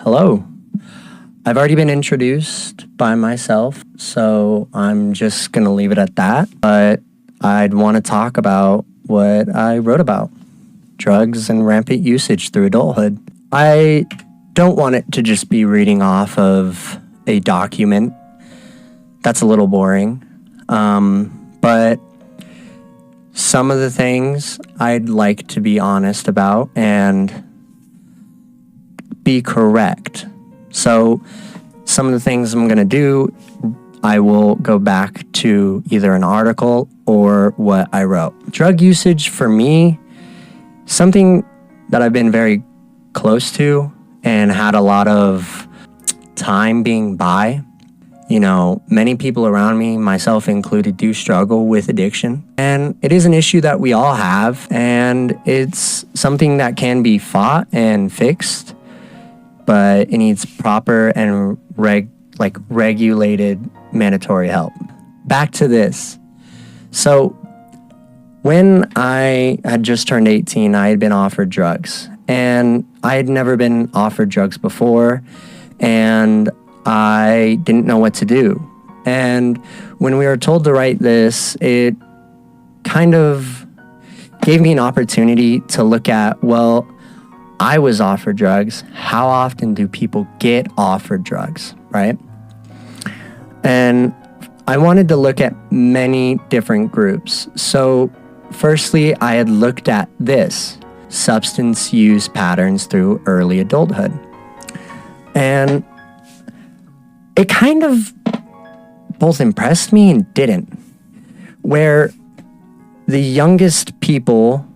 Hello. I've already been introduced by myself, so I'm just going to leave it at that. But I'd want to talk about what I wrote about: drugs and rampant usage through adulthood. I don't want it to just be reading off of a document. That's a little boring. But some of the things I'd like to be honest about and be correct. So some of the things I'm going to do, I will go back to either an article or what I wrote. Drug usage for me, something that I've been very close to and had a lot of time being by. Many people around me, myself included, do struggle with addiction. And it is an issue that we all have, and it's something that can be fought and fixed, but it needs proper and regulated mandatory help. Back to this. So when I had just turned 18, I had been offered drugs, and I had never been offered drugs before, and I didn't know what to do. And when we were told to write this, it kind of gave me an opportunity to look at, well, I was offered drugs. How often do people get offered drugs, right? And I wanted to look at many different groups. So firstly, I had looked at this: substance use patterns through early adulthood. And it kind of both impressed me and didn't. Where the youngest people,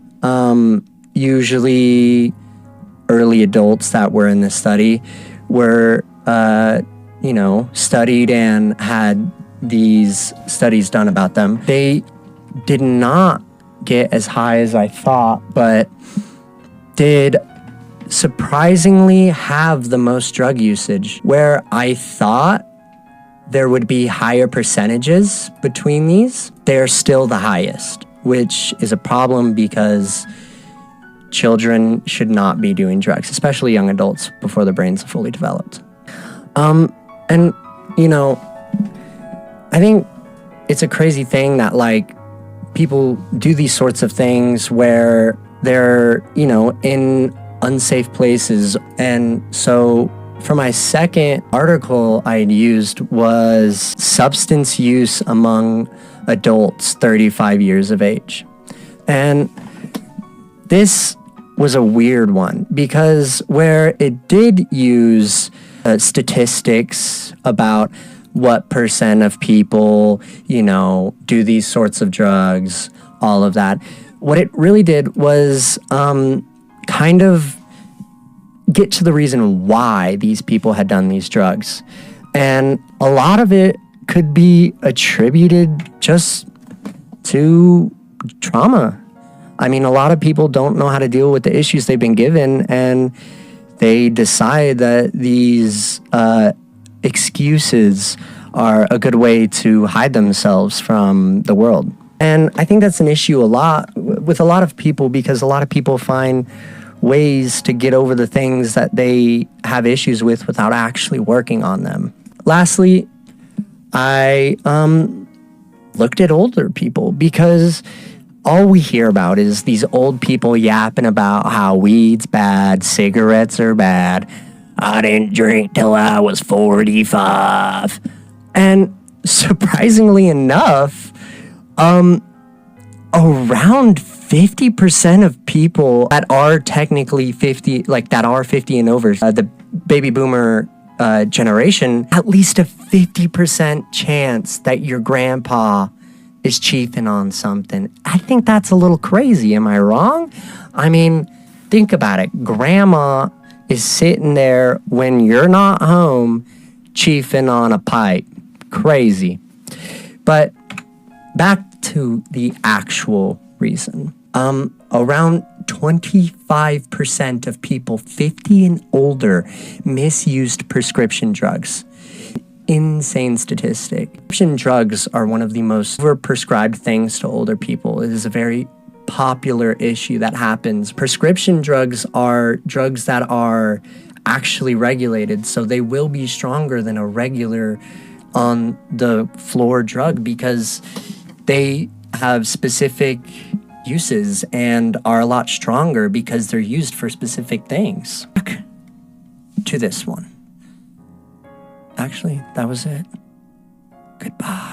usually early adults that were in this study, were, studied and had these studies done about them. They did not get as high as I thought, but did surprisingly have the most drug usage, where I thought there would be higher percentages between these. They're still the highest, which is a problem because children should not be doing drugs, especially young adults, before their brains are fully developed. I think it's a crazy thing that people do these sorts of things where they're, in unsafe places. And so for my second article I had used was substance use among adults 35 years of age. And this was a weird one because where it did use statistics about what percent of people, do these sorts of drugs, all of that, what it really did was kind of get to the reason why these people had done these drugs. And a lot of it could be attributed just to trauma. I mean, a lot of people don't know how to deal with the issues they've been given, and they decide that these excuses are a good way to hide themselves from the world. And I think that's an issue with a lot of people, because a lot of people find ways to get over the things that they have issues with without actually working on them. Lastly, I looked at older people, because all we hear about is these old people yapping about how weed's bad, cigarettes are bad. I didn't drink till I was 45. And surprisingly enough, around 50% of people that are technically 50, that are 50 and over, the baby boomer generation, at least a 50% chance that your grandpa is chiefing on something. I think that's a little crazy. Am I wrong? I mean, think about it. Grandma is sitting there when you're not home, chiefing on a pipe. Crazy. But back to the actual reason. Around 25% of people 50 and older misused prescription drugs. Insane statistic. Prescription drugs are one of the most overprescribed things to older people. It is a very popular issue that happens. Prescription drugs are drugs that are actually regulated, so they will be stronger than a regular on the floor drug because they have specific uses and are a lot stronger because they're used for specific things. Back to this one. Actually, that was it. Goodbye.